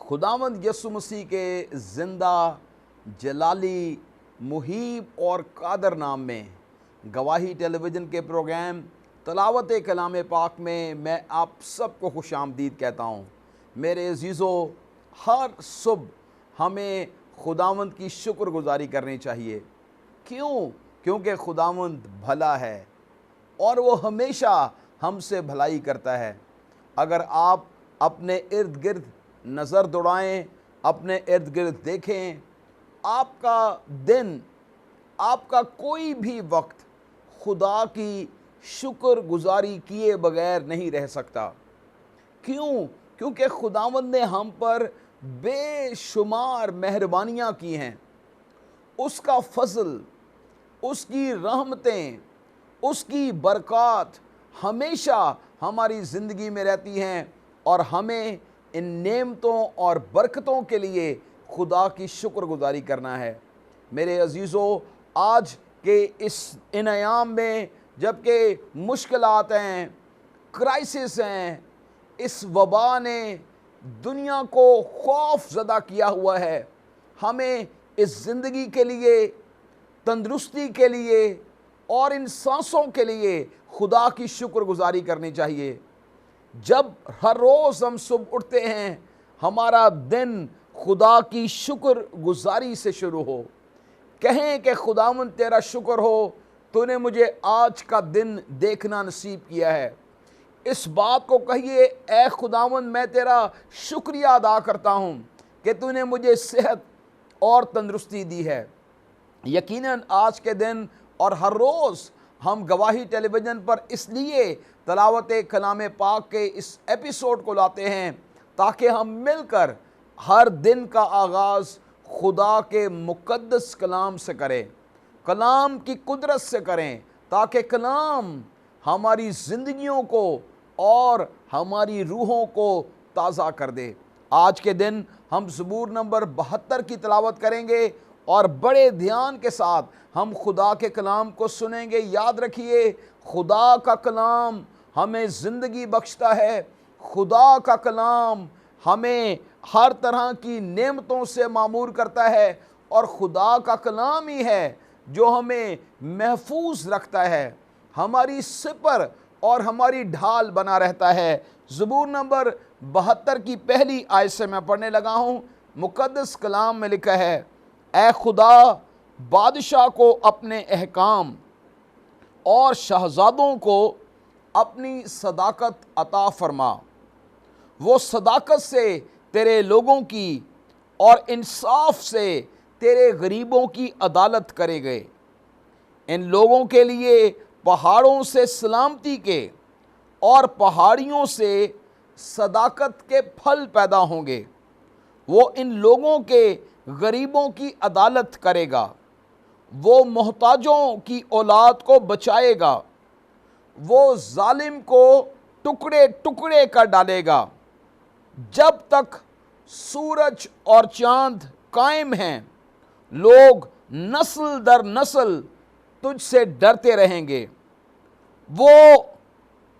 خداوند یسوع مسیح کے زندہ جلالی محیب اور قادر نام میں گواہی ٹیلی ویژن کے پروگرام تلاوت کلام پاک میں آپ سب کو خوش آمدید کہتا ہوں۔ میرے عزیزو، ہر صبح ہمیں خداوند کی شکر گزاری کرنی چاہیے۔ کیونکہ خداوند بھلا ہے اور وہ ہمیشہ ہم سے بھلائی کرتا ہے۔ اگر آپ اپنے ارد گرد نظر دوڑائیں، اپنے ارد گرد دیکھیں، آپ کا دن، آپ کا کوئی بھی وقت خدا کی شکر گزاری کیے بغیر نہیں رہ سکتا۔ کیونکہ خداوند نے ہم پر بے شمار مہربانیاں کی ہیں۔ اس کا فضل، اس کی رحمتیں، اس کی برکات ہمیشہ ہماری زندگی میں رہتی ہیں، اور ہمیں ان نعمتوں اور برکتوں کے لیے خدا کی شکر گزاری کرنا ہے۔ میرے عزیزو، آج کے ان ایام میں جب کہ مشکلات ہیں، کرائسس ہیں، اس وبا نے دنیا کو خوف زدہ کیا ہوا ہے، ہمیں اس زندگی کے لیے، تندرستی کے لیے اور ان سانسوں کے لیے خدا کی شکر گزاری کرنی چاہیے۔ جب ہر روز ہم صبح اٹھتے ہیں، ہمارا دن خدا کی شکر گزاری سے شروع ہو۔ کہیں کہ خداوند تیرا شکر ہو، تو نے مجھے آج کا دن دیکھنا نصیب کیا ہے۔ اس بات کو کہیے، اے خداوند میں تیرا شکریہ ادا کرتا ہوں کہ تو نے مجھے صحت اور تندرستی دی ہے۔ یقیناً آج کے دن اور ہر روز ہم گواہی ٹیلی ویژن پر اس لیے تلاوت کلام پاک کے اس ایپیسوڈ کو لاتے ہیں تاکہ ہم مل کر ہر دن کا آغاز خدا کے مقدس کلام سے کریں، کلام کی قدرت سے کریں، تاکہ کلام ہماری زندگیوں کو اور ہماری روحوں کو تازہ کر دے۔ آج کے دن ہم زبور نمبر 72 کی تلاوت کریں گے اور بڑے دھیان کے ساتھ ہم خدا کے کلام کو سنیں گے۔ یاد رکھیے، خدا کا کلام ہمیں زندگی بخشتا ہے، خدا کا کلام ہمیں ہر طرح کی نعمتوں سے معمور کرتا ہے، اور خدا کا کلام ہی ہے جو ہمیں محفوظ رکھتا ہے، ہماری سپر اور ہماری ڈھال بنا رہتا ہے۔ زبور نمبر 72 کی پہلی آیت سے میں پڑھنے لگا ہوں۔ مقدس کلام میں لکھا ہے، اے خدا، بادشاہ کو اپنے احکام اور شہزادوں کو اپنی صداقت عطا فرما۔ وہ صداقت سے تیرے لوگوں کی اور انصاف سے تیرے غریبوں کی عدالت کرے گئے۔ ان لوگوں کے لیے پہاڑوں سے سلامتی کے اور پہاڑیوں سے صداقت کے پھل پیدا ہوں گے۔ وہ ان لوگوں کے غریبوں کی عدالت کرے گا، وہ محتاجوں کی اولاد کو بچائے گا، وہ ظالم کو ٹکڑے ٹکڑے کر ڈالے گا۔ جب تک سورج اور چاند قائم ہیں، لوگ نسل در نسل تجھ سے ڈرتے رہیں گے۔ وہ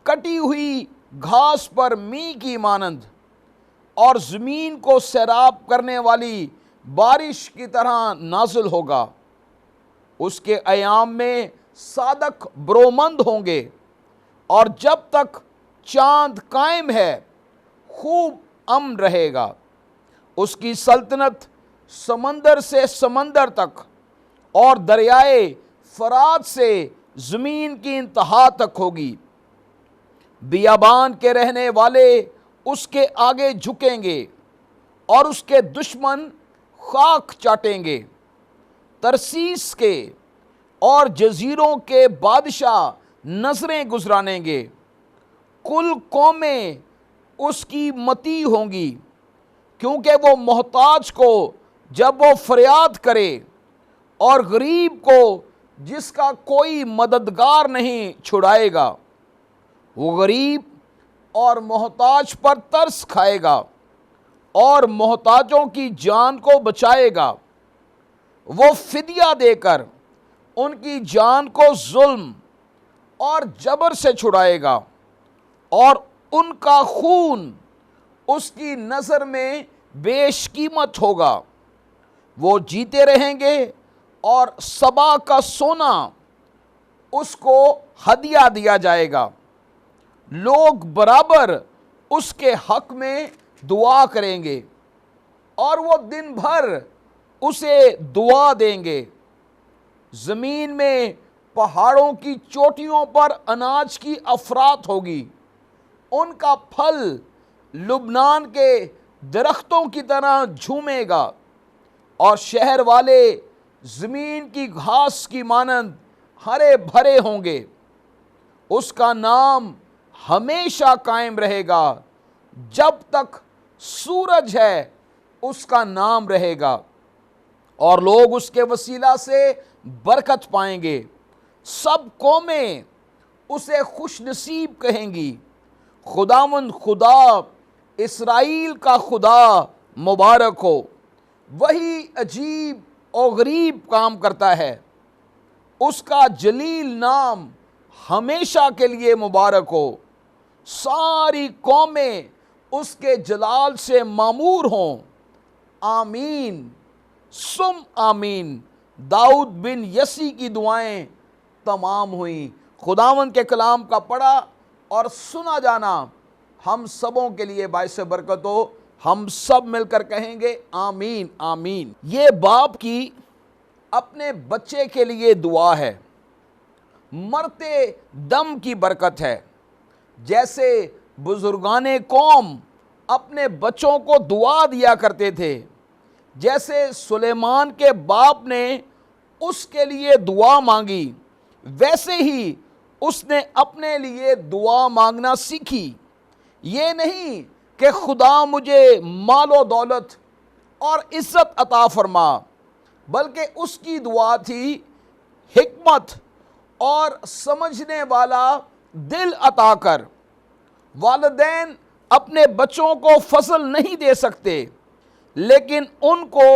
کٹی ہوئی گھاس پر می کی مانند اور زمین کو سیراب کرنے والی بارش کی طرح نازل ہوگا۔ اس کے ایام میں صادق برومند ہوں گے، اور جب تک چاند قائم ہے خوب امن رہے گا۔ اس کی سلطنت سمندر سے سمندر تک اور دریائے فرات سے زمین کی انتہا تک ہوگی۔ بیابان کے رہنے والے اس کے آگے جھکیں گے اور اس کے دشمن خاک چاٹیں گے۔ ترسیس کے اور جزیروں کے بادشاہ نظریں گزرانیں گے۔ کل قومیں اس کی مطیع ہوں گی، کیونکہ وہ محتاج کو جب وہ فریاد کرے اور غریب کو جس کا کوئی مددگار نہیں چھڑائے گا۔ وہ غریب اور محتاج پر ترس کھائے گا اور محتاجوں کی جان کو بچائے گا۔ وہ فدیہ دے کر ان کی جان کو ظلم اور جبر سے چھڑائے گا، اور ان کا خون اس کی نظر میں بیش قیمت ہوگا۔ وہ جیتے رہیں گے اور سبا کا سونا اس کو ہدیہ دیا جائے گا۔ لوگ برابر اس کے حق میں دعا کریں گے اور وہ دن بھر اسے دعا دیں گے۔ زمین میں پہاڑوں کی چوٹیوں پر اناج کی افراط ہوگی، ان کا پھل لبنان کے درختوں کی طرح جھومے گا، اور شہر والے زمین کی گھاس کی مانند ہرے بھرے ہوں گے۔ اس کا نام ہمیشہ قائم رہے گا، جب تک سورج ہے اس کا نام رہے گا، اور لوگ اس کے وسیلہ سے برکت پائیں گے۔ سب قومیں اسے خوش نصیب کہیں گی۔ خداوند خدا اسرائیل کا خدا مبارک ہو، وہی عجیب و غریب کام کرتا ہے، اس کا جلیل نام ہمیشہ کے لیے مبارک ہو۔ ساری قومیں اس کے جلال سے معمور ہوں۔ آمین سم آمین۔ داؤد بن یسی کی دعائیں تمام ہوئیں۔ خداوند کے کلام کا پڑھا اور سنا جانا ہم سبوں کے لیے باعث برکت ہو۔ ہم سب مل کر کہیں گے آمین آمین۔ یہ باپ کی اپنے بچے کے لیے دعا ہے، مرتے دم کی برکت ہے۔ جیسے بزرگان قوم اپنے بچوں کو دعا دیا کرتے تھے، جیسے سلیمان کے باپ نے اس کے لیے دعا مانگی، ویسے ہی اس نے اپنے لیے دعا مانگنا سیکھی۔ یہ نہیں کہ خدا مجھے مال و دولت اور عزت عطا فرما، بلکہ اس کی دعا تھی حکمت اور سمجھنے والا دل عطا کر۔ والدین اپنے بچوں کو فضل نہیں دے سکتے، لیکن ان کو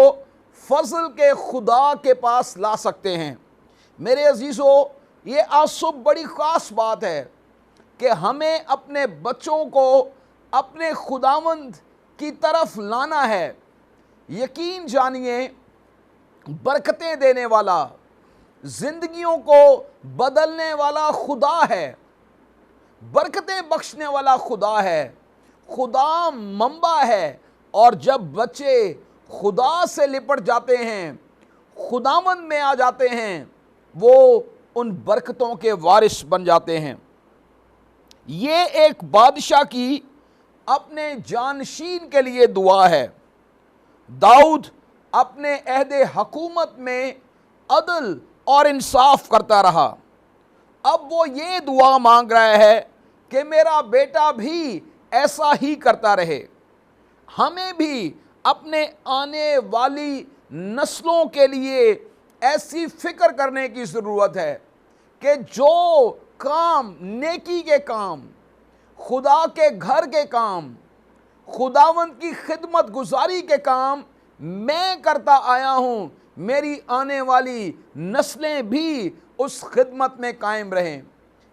فضل کے خدا کے پاس لا سکتے ہیں۔ میرے عزیزو، یہ آج صبح بڑی خاص بات ہے کہ ہمیں اپنے بچوں کو اپنے خداوند کی طرف لانا ہے۔ یقین جانیے، برکتیں دینے والا، زندگیوں کو بدلنے والا خدا ہے، برکتیں بخشنے والا خدا ہے، خدا منبع ہے۔ اور جب بچے خدا سے لپٹ جاتے ہیں، خداوند میں آ جاتے ہیں، وہ ان برکتوں کے وارث بن جاتے ہیں۔ یہ ایک بادشاہ کی اپنے جانشین کے لیے دعا ہے۔ داؤد اپنے عہد حکومت میں عدل اور انصاف کرتا رہا۔ اب وہ یہ دعا مانگ رہا ہے کہ میرا بیٹا بھی ایسا ہی کرتا رہے۔ ہمیں بھی اپنے آنے والی نسلوں کے لیے ایسی فکر کرنے کی ضرورت ہے کہ جو کام، نیکی کے کام، خدا کے گھر کے کام، خداوند کی خدمت گزاری کے کام میں کرتا آیا ہوں، میری آنے والی نسلیں بھی اس خدمت میں قائم رہیں۔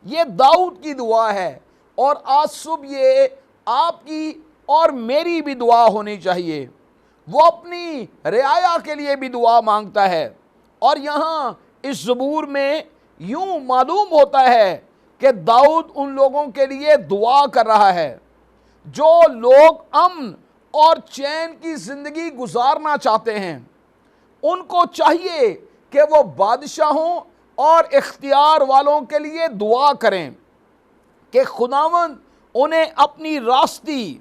یہ داؤد کی دعا ہے، اور آج صبح یہ آپ کی اور میری بھی دعا ہونی چاہیے۔ وہ اپنی رعایا کے لیے بھی دعا مانگتا ہے، اور یہاں اس زبور میں یوں معلوم ہوتا ہے کہ داؤد ان لوگوں کے لیے دعا کر رہا ہے جو لوگ امن اور چین کی زندگی گزارنا چاہتے ہیں۔ ان کو چاہیے کہ وہ بادشاہوں اور اختیار والوں کے لیے دعا کریں کہ خداوند انہیں اپنی راستی،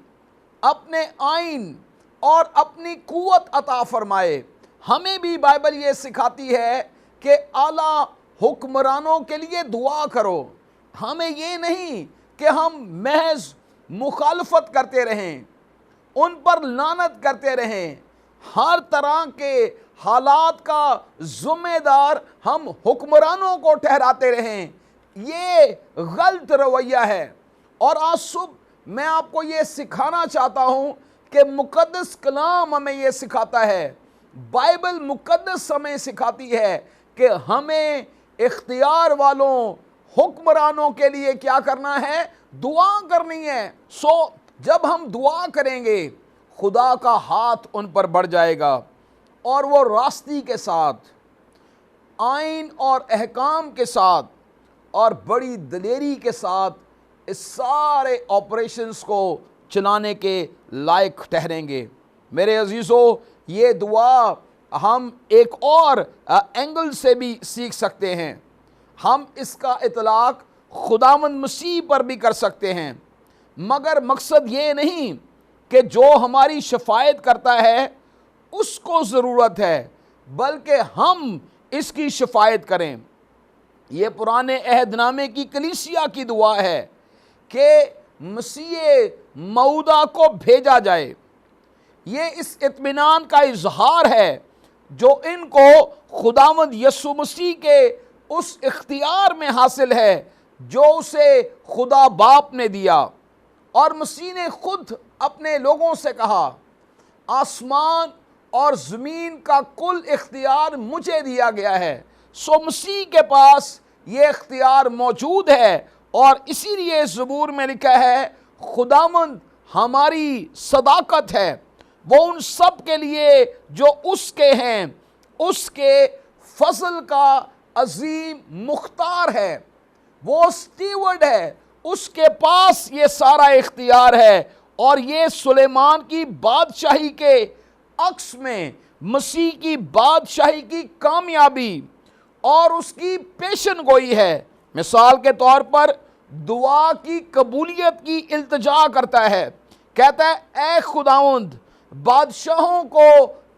اپنے آئین اور اپنی قوت عطا فرمائے۔ ہمیں بھی بائبل یہ سکھاتی ہے کہ اعلیٰ حکمرانوں کے لیے دعا کرو۔ ہمیں یہ نہیں کہ ہم محض مخالفت کرتے رہیں، ان پر لعنت کرتے رہیں، ہر طرح کے حالات کا ذمہ دار ہم حکمرانوں کو ٹھہراتے رہیں۔ یہ غلط رویہ ہے، اور آج صبح میں آپ کو یہ سکھانا چاہتا ہوں کہ مقدس کلام ہمیں یہ سکھاتا ہے، بائبل مقدس ہمیں سکھاتی ہے کہ ہمیں اختیار والوں، حکمرانوں کے لیے کیا کرنا ہے؟ دعا کرنی ہے۔ جب ہم دعا کریں گے، خدا کا ہاتھ ان پر بڑھ جائے گا اور وہ راستی کے ساتھ، آئین اور احکام کے ساتھ اور بڑی دلیری کے ساتھ اس سارے آپریشنز کو چلانے کے لائق ٹھہریں گے۔ میرے عزیزو، یہ دعا ہم ایک اور اینگل سے بھی سیکھ سکتے ہیں۔ ہم اس کا اطلاق خداوند مسیح پر بھی کر سکتے ہیں، مگر مقصد یہ نہیں کہ جو ہماری شفاعت کرتا ہے اس کو ضرورت ہے، بلکہ ہم اس کی شفاعت کریں۔ یہ پرانے عہد نامے کی کلیسیا کی دعا ہے کہ مسیح موعودہ کو بھیجا جائے۔ یہ اس اطمینان کا اظہار ہے جو ان کو خداوند یسوع مسیح کے اس اختیار میں حاصل ہے جو اسے خدا باپ نے دیا، اور مسیح نے خود اپنے لوگوں سے کہا، آسمان اور زمین کا کل اختیار مجھے دیا گیا ہے۔ سو مسیح کے پاس یہ اختیار موجود ہے، اور اسی لیے زبور میں لکھا ہے خداوند ہماری صداقت ہے، وہ ان سب کے لیے جو اس کے ہیں، اس کے فضل کا عظیم مختار ہے، وہ سٹیورڈ ہے، اس کے پاس یہ سارا اختیار ہے۔ اور یہ سلیمان کی بادشاہی کے عکس میں مسیح کی بادشاہی کی کامیابی اور اس کی پیشن گوئی ہے۔ مثال کے طور پر دعا کی قبولیت کی التجا کرتا ہے، کہتا ہے اے خداوند بادشاہوں کو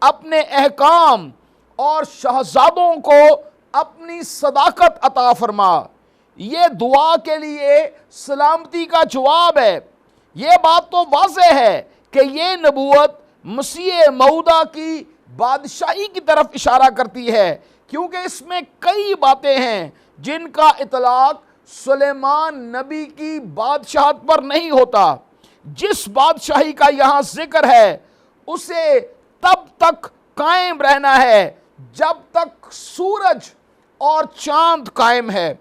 اپنے احکام اور شہزادوں کو اپنی صداقت عطا فرما۔ یہ دعا کے لیے سلامتی کا جواب ہے۔ یہ بات تو واضح ہے کہ یہ نبوت مسیح موعودہ کی بادشاہی کی طرف اشارہ کرتی ہے، کیونکہ اس میں کئی باتیں ہیں جن کا اطلاق سلیمان نبی کی بادشاہت پر نہیں ہوتا۔ جس بادشاہی کا یہاں ذکر ہے اسے تب تک قائم رہنا ہے جب تک سورج اور چاند قائم ہے،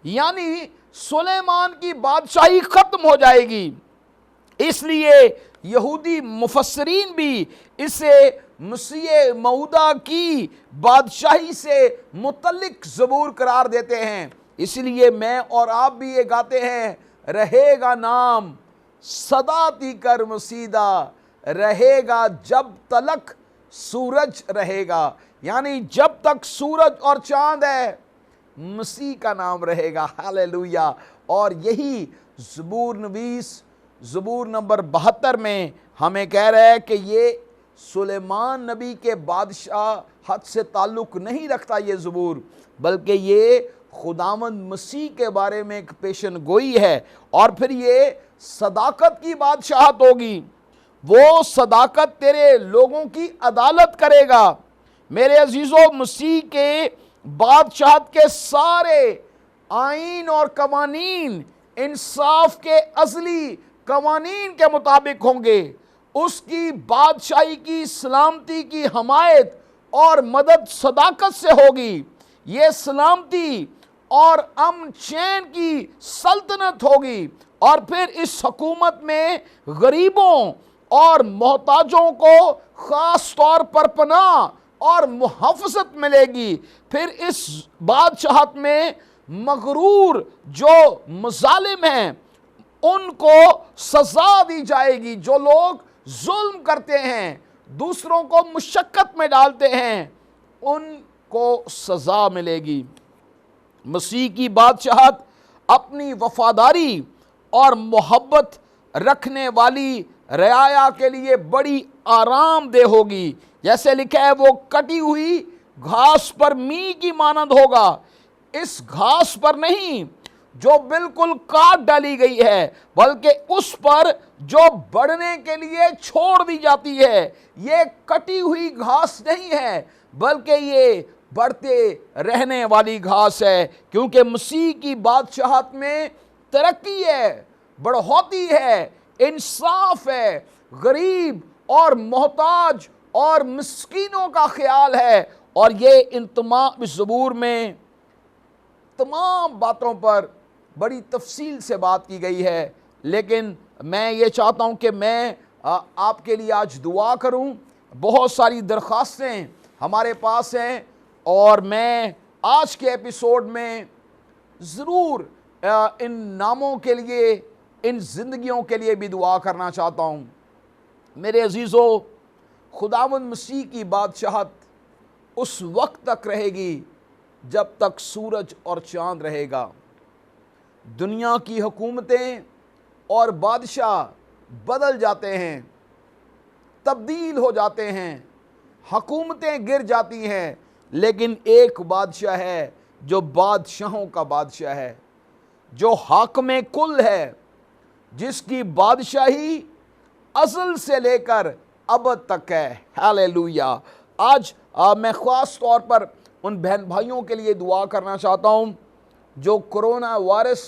یعنی سلیمان کی بادشاہی ختم ہو جائے گی۔ اس لیے یہودی مفسرین بھی اسے مسیح موعودہ کی بادشاہی سے متعلق زبور قرار دیتے ہیں۔ اس لیے میں اور آپ بھی یہ گاتے ہیں، رہے گا نام سدا تیکر مسیدہ، رہے گا جب تلک سورج رہے گا، یعنی جب تک سورج اور چاند ہے مسیح کا نام رہے گا۔ ہاللیلویہ۔ اور یہی زبور نویس زبور نمبر 72 میں ہمیں کہہ رہا ہے کہ یہ سلیمان نبی کے بادشاہت سے تعلق نہیں رکھتا یہ زبور، بلکہ یہ خداوند مسیح کے بارے میں ایک پیشن گوئی ہے۔ اور پھر یہ صداقت کی بادشاہت ہوگی، وہ صداقت تیرے لوگوں کی عدالت کرے گا۔ میرے عزیزو، مسیح کے بادشاہت کے سارے آئین اور قوانین انصاف کے ازلی قوانین کے مطابق ہوں گے۔ اس کی بادشاہی کی سلامتی کی حمایت اور مدد صداقت سے ہوگی۔ یہ سلامتی اور امن چین کی سلطنت ہوگی، اور پھر اس حکومت میں غریبوں اور محتاجوں کو خاص طور پر پناہ اور محافظت ملے گی۔ پھر اس بادشاہت میں مغرور جو مظالم ہیں ان کو سزا دی جائے گی، جو لوگ ظلم کرتے ہیں، دوسروں کو مشقت میں ڈالتے ہیں، ان کو سزا ملے گی۔ مسیح کی بادشاہت اپنی وفاداری اور محبت رکھنے والی رعایا کے لیے بڑی آرام دہ ہوگی۔ جیسے لکھا ہے وہ کٹی ہوئی گھاس پر می کی مانند ہوگا، اس گھاس پر نہیں جو بالکل کاٹ ڈالی گئی ہے، بلکہ اس پر جو بڑھنے کے لیے چھوڑ دی جاتی ہے۔ یہ کٹی ہوئی گھاس نہیں ہے، بلکہ یہ بڑھتے رہنے والی گھاس ہے، کیونکہ مسیح کی بادشاہت میں ترقی ہے، بڑھوتی ہے، انصاف ہے، غریب اور محتاج اور مسکینوں کا خیال ہے۔ اور یہ ان تمام زبور میں تمام باتوں پر بڑی تفصیل سے بات کی گئی ہے، لیکن میں یہ چاہتا ہوں کہ میں آپ کے لیے آج دعا کروں۔ بہت ساری درخواستیں ہمارے پاس ہیں اور میں آج کے ایپیسوڈ میں ضرور ان ناموں کے لیے، ان زندگیوں کے لیے بھی دعا کرنا چاہتا ہوں۔ میرے عزیزو، خداوند مسیح کی بادشاہت اس وقت تک رہے گی جب تک سورج اور چاند رہے گا۔ دنیا کی حکومتیں اور بادشاہ بدل جاتے ہیں، تبدیل ہو جاتے ہیں، حکومتیں گر جاتی ہیں، لیکن ایک بادشاہ ہے جو بادشاہوں کا بادشاہ ہے، جو حاکم کل ہے، جس کی بادشاہی ازل سے لے کر ابد تک ہے۔ ہاللیلویا۔ آج میں خاص طور پر ان بہن بھائیوں کے لیے دعا کرنا چاہتا ہوں جو کرونا وائرس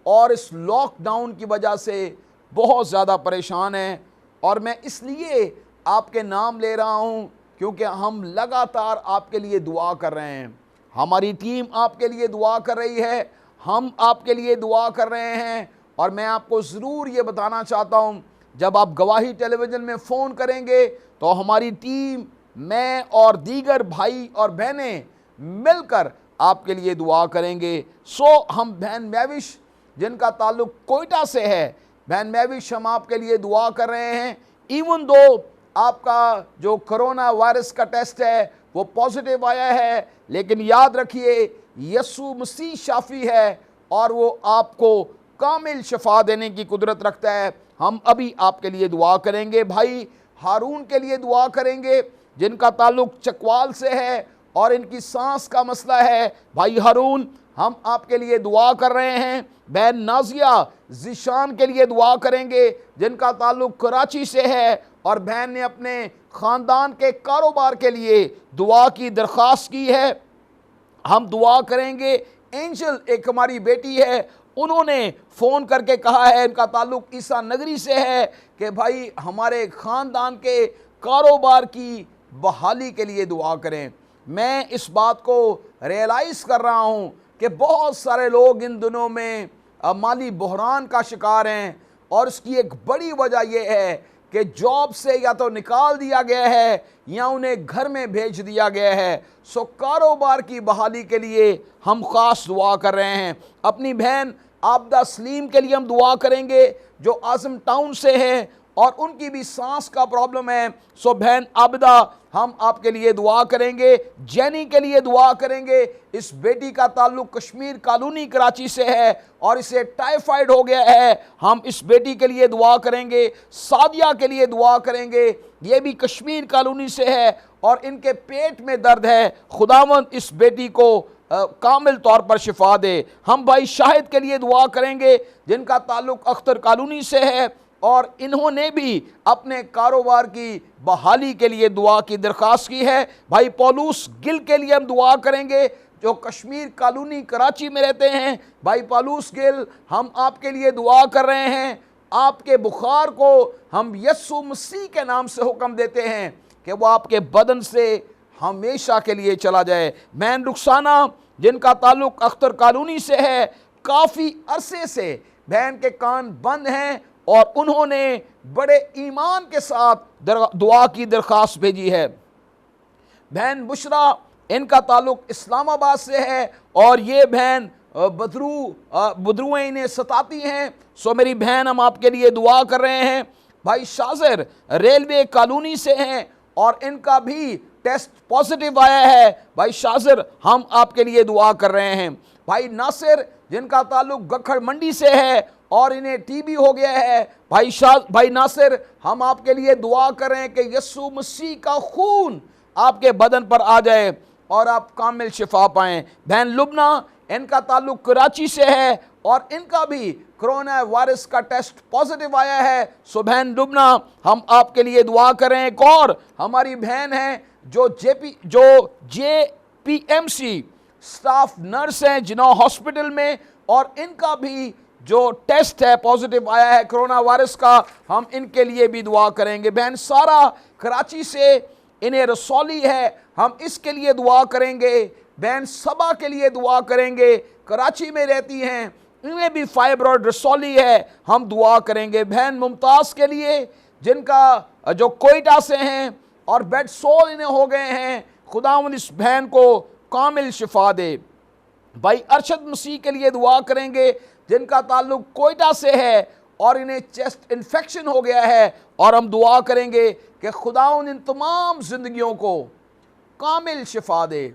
اور اس لاک ڈاؤن کی وجہ سے بہت زیادہ پریشان ہیں، اور میں اس لیے آپ کے نام لے رہا ہوں کیونکہ ہم لگاتار آپ کے لیے دعا کر رہے ہیں۔ ہماری ٹیم آپ کے لیے دعا کر رہی ہے، ہم آپ کے لیے دعا کر رہے ہیں، اور میں آپ کو ضرور یہ بتانا چاہتا ہوں، جب آپ گواہی ٹیلی ویژن میں فون کریں گے تو ہماری ٹیم، میں اور دیگر بھائی اور بہنیں مل کر آپ کے لیے دعا کریں گے۔ ہم بہن میوش جن کا تعلق کوئٹہ سے ہے، بہن میوش ہم آپ کے لیے دعا کر رہے ہیں۔ ایون دو آپ کا جو کرونا وائرس کا ٹیسٹ ہے وہ پازیٹیو آیا ہے، لیکن یاد رکھیے یسوع مسیح شافی ہے اور وہ آپ کو کامل شفا دینے کی قدرت رکھتا ہے۔ ہم ابھی آپ کے لیے دعا کریں گے۔ بھائی ہارون کے لیے دعا کریں گے جن کا تعلق چکوال سے ہے اور ان کی سانس کا مسئلہ ہے۔ بھائی ہارون، ہم آپ کے لیے دعا کر رہے ہیں۔ بہن نازیہ ذیشان کے لیے دعا کریں گے جن کا تعلق کراچی سے ہے، اور بہن نے اپنے خاندان کے کاروبار کے لیے دعا کی درخواست کی ہے۔ ہم دعا کریں گے۔ اینجل ایک ہماری بیٹی ہے، انہوں نے فون کر کے کہا ہے، ان کا تعلق عیسیٰ نگری سے ہے، کہ بھائی ہمارے خاندان کے کاروبار کی بحالی کے لیے دعا کریں۔ میں اس بات کو ریئلائز کر رہا ہوں کہ بہت سارے لوگ ان دنوں میں مالی بحران کا شکار ہیں، اور اس کی ایک بڑی وجہ یہ ہے کہ جاب سے یا تو نکال دیا گیا ہے یا انہیں گھر میں بھیج دیا گیا ہے۔ کاروبار کی بحالی کے لیے ہم خاص دعا کر رہے ہیں۔ اپنی بہن عابدہ سلیم کے لیے ہم دعا کریں گے جو اعظم ٹاؤن سے ہے اور ان کی بھی سانس کا پرابلم ہے۔ بہن عابدہ، ہم آپ کے لیے دعا کریں گے۔ جینی کے لیے دعا کریں گے۔ اس بیٹی کا تعلق کشمیر کالونی کراچی سے ہے اور اسے ٹائیفائیڈ ہو گیا ہے، ہم اس بیٹی کے لیے دعا کریں گے۔ سعدیہ کے لیے دعا کریں گے، یہ بھی کشمیر کالونی سے ہے اور ان کے پیٹ میں درد ہے، خداوند اس بیٹی کو کامل طور پر شفا دے۔ ہم بھائی شاہد کے لیے دعا کریں گے جن کا تعلق اختر کالونی سے ہے، اور انہوں نے بھی اپنے کاروبار کی بحالی کے لیے دعا کی درخواست کی ہے۔ بھائی پولوس گل کے لیے ہم دعا کریں گے جو کشمیر کالونی کراچی میں رہتے ہیں۔ بھائی پولوس گل، ہم آپ کے لیے دعا کر رہے ہیں۔ آپ کے بخار کو ہم یسوع مسیح کے نام سے حکم دیتے ہیں کہ وہ آپ کے بدن سے ہمیشہ کے لیے چلا جائے۔ بہن رخسانہ جن کا تعلق اختر کالونی سے ہے، کافی عرصے سے بہن کے کان بند ہیں اور انہوں نے بڑے ایمان کے ساتھ دعا کی درخواست بھیجی ہے۔ بہن بشرا، ان کا تعلق اسلام آباد سے ہے اور یہ بہن بدرویں انہیں ستاتی ہیں، میری بہن ہم آپ کے لیے دعا کر رہے ہیں۔ بھائی شازر ریلوے کالونی سے ہیں اور ان کا بھی ٹیسٹ پازیٹیو آیا ہے، بھائی شازر ہم آپ کے لیے دعا کر رہے ہیں۔ بھائی ناصر جن کا تعلق گکھڑ منڈی سے ہے اور انہیں ٹی بی ہو گیا ہے، بھائی ناصر ہم آپ کے لیے دعا کر رہے ہیں کہ یسوع مسیح کا خون آپ کے بدن پر آ جائے اور آپ کامل شفا پائیں۔ بہن لبنہ، ان کا تعلق کراچی سے ہے اور ان کا بھی کرونا وائرس کا ٹیسٹ پازیٹیو آیا ہے، بہن لبنہ ہم آپ کے لیے دعا کر رہے ہیں۔ ایک اور ہماری بہن ہیں جو J P M C staff nurse ہیں جناح ہاسپٹل میں، اور ان کا بھی جو ٹیسٹ ہے پازیٹیو آیا ہے کرونا وائرس کا، ہم ان کے لیے بھی دعا کریں گے۔ بہن سارا کراچی سے، انہیں رسولی ہے، ہم اس کے لیے دعا کریں گے۔ بہن صبا کے لیے دعا کریں گے، کراچی میں رہتی ہیں، انہیں بھی فائبرائڈ رسولی ہے، ہم دعا کریں گے۔ بہن ممتاز کے لیے جن کا جو کوئٹہ سے ہیں اور بیڈ سول انہیں ہو گئے ہیں، خداوند اس بہن کو کامل شفا دے۔ بھائی ارشد مسیح کے لیے دعا کریں گے جن کا تعلق کوئٹہ سے ہے اور انہیں چیسٹ انفیکشن ہو گیا ہے، اور ہم دعا کریں گے کہ خداوند ان تمام زندگیوں کو کامل شفا دے۔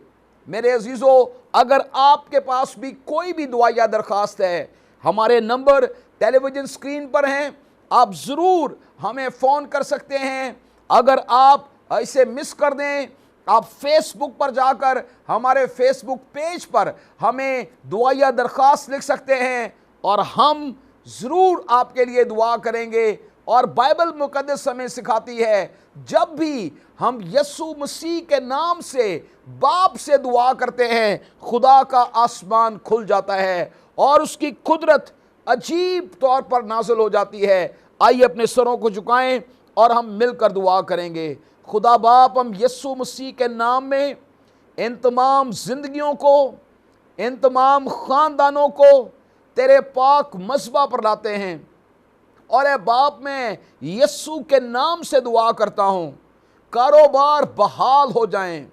میرے عزیزو، اگر آپ کے پاس بھی کوئی بھی دعا یا درخواست ہے، ہمارے نمبر ٹیلی ویژن سکرین پر ہیں، آپ ضرور ہمیں فون کر سکتے ہیں۔ اگر آپ اسے مس کر دیں، آپ فیس بک پر جا کر ہمارے فیس بک پیج پر ہمیں دعا یا درخواست لکھ سکتے ہیں، اور ہم ضرور آپ کے لیے دعا کریں گے۔ اور بائبل مقدس ہمیں سکھاتی ہے جب بھی ہم یسوع مسیح کے نام سے باپ سے دعا کرتے ہیں، خدا کا آسمان کھل جاتا ہے اور اس کی قدرت عجیب طور پر نازل ہو جاتی ہے۔ آئیے اپنے سروں کو جھکائیں اور ہم مل کر دعا کریں گے۔ خدا باپ، ہم یسوع مسیح کے نام میں ان تمام زندگیوں کو، ان تمام خاندانوں کو تیرے پاک مذبح پر لاتے ہیں، اور اے باپ میں یسوع کے نام سے دعا کرتا ہوں، کاروبار بحال ہو جائیں،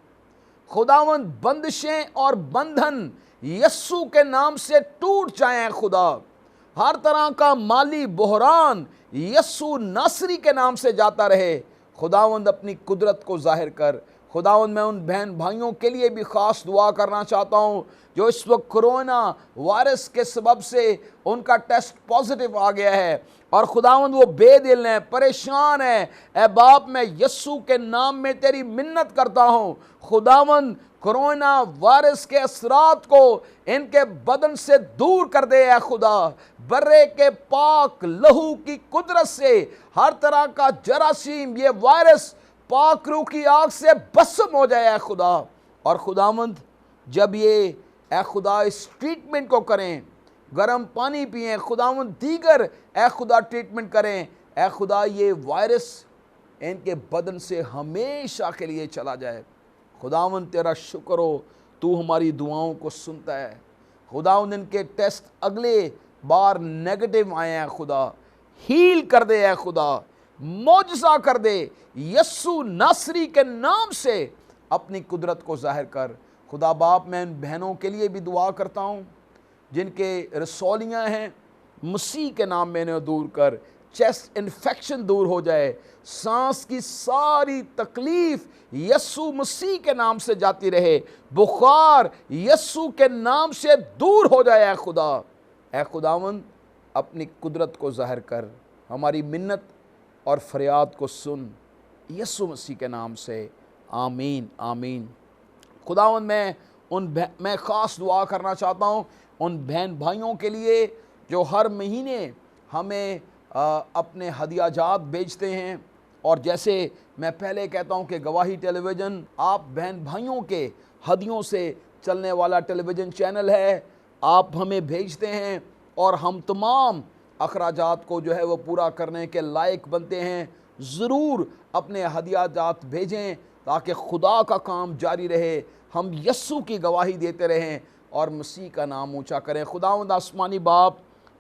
خداوند بندشیں اور بندھن یسوع کے نام سے ٹوٹ جائیں۔ خدا ہر طرح کا مالی بحران یسوع ناصری کے نام سے جاتا رہے۔ خداوند اپنی قدرت کو ظاہر کر۔ خداوند میں ان بہن بھائیوں کے لیے بھی خاص دعا کرنا چاہتا ہوں جو اس وقت کرونا وائرس کے سبب سے ان کا ٹیسٹ پازیٹیو آ گیا ہے، اور خداوند وہ بے دل ہیں، پریشان ہیں۔ اے باپ میں یسوع کے نام میں تیری منت کرتا ہوں، خداوند کرونا وائرس کے اثرات کو ان کے بدن سے دور کر دے۔ اے خدا، برے کے پاک لہو کی قدرت سے ہر طرح کا جراثیم، یہ وائرس پاک روح کی آگ سے بسم ہو جائے۔ اے خدا، اور خداوند جب یہ اے خدا اس ٹریٹمنٹ کو کریں، گرم پانی پئیں، خداوند دیگر اے خدا ٹریٹمنٹ کریں، اے خدا یہ وائرس ان کے بدن سے ہمیشہ کے لیے چلا جائے۔ خداوند تیرا شکر ہو، تو ہماری دعاؤں کو سنتا ہے۔ خداوند ان کے ٹیسٹ اگلے بار نیگیٹو آئے ہیں، خدا ہیل کر دے، اے خدا معجزہ کر دے، یسوع ناصری کے نام سے اپنی قدرت کو ظاہر کر۔ خدا باپ، میں ان بہنوں کے لیے بھی دعا کرتا ہوں جن کے رسولیاں ہیں، مسیح کے نام میں انہیں دور کر، چیسٹ انفیکشن دور ہو جائے، سانس کی ساری تکلیف یسوع مسیح کے نام سے جاتی رہے، بخار یسوع کے نام سے دور ہو جائے۔ اے خدا، اے خداوند اپنی قدرت کو ظاہر کر، ہماری منت اور فریاد کو سن، یسوع مسیح کے نام سے، آمین آمین۔ خداوند میں خاص دعا کرنا چاہتا ہوں ان بہن بھائیوں کے لیے جو ہر مہینے ہمیں اپنے ہدیہ جات بھیجتے ہیں، اور جیسے میں پہلے کہتا ہوں کہ گواہی ٹیلی ویژن آپ بہن بھائیوں کے ہدیوں سے چلنے والا ٹیلی ویژن چینل ہے۔ آپ ہمیں بھیجتے ہیں اور ہم تمام اخراجات کو جو ہے وہ پورا کرنے کے لائق بنتے ہیں۔ ضرور اپنے ہدیہ جات بھیجیں تاکہ خدا کا کام جاری رہے، ہم یسوع کی گواہی دیتے رہیں اور مسیح کا نام اونچا کریں۔ خداوند آسمانی باپ،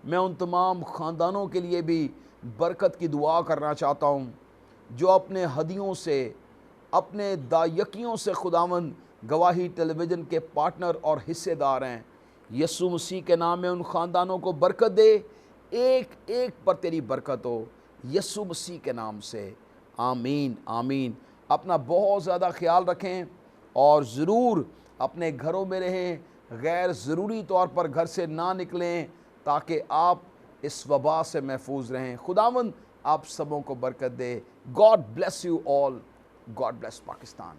میں ان تمام خاندانوں کے لیے بھی برکت کی دعا کرنا چاہتا ہوں جو اپنے ہدیوں سے، اپنے دایکیوں سے خداوند گواہی ٹیلی ویژن کے پارٹنر اور حصے دار ہیں۔ یسوع مسیح کے نام میں ان خاندانوں کو برکت دے، ایک ایک پر تیری برکت ہو، یسوع مسیح کے نام سے، آمین آمین۔ اپنا بہت زیادہ خیال رکھیں اور ضرور اپنے گھروں میں رہیں، غیر ضروری طور پر گھر سے نہ نکلیں تاکہ آپ اس وبا سے محفوظ رہیں۔ خداوند آپ سبوں کو برکت دے۔ God bless you all. God bless Pakistan.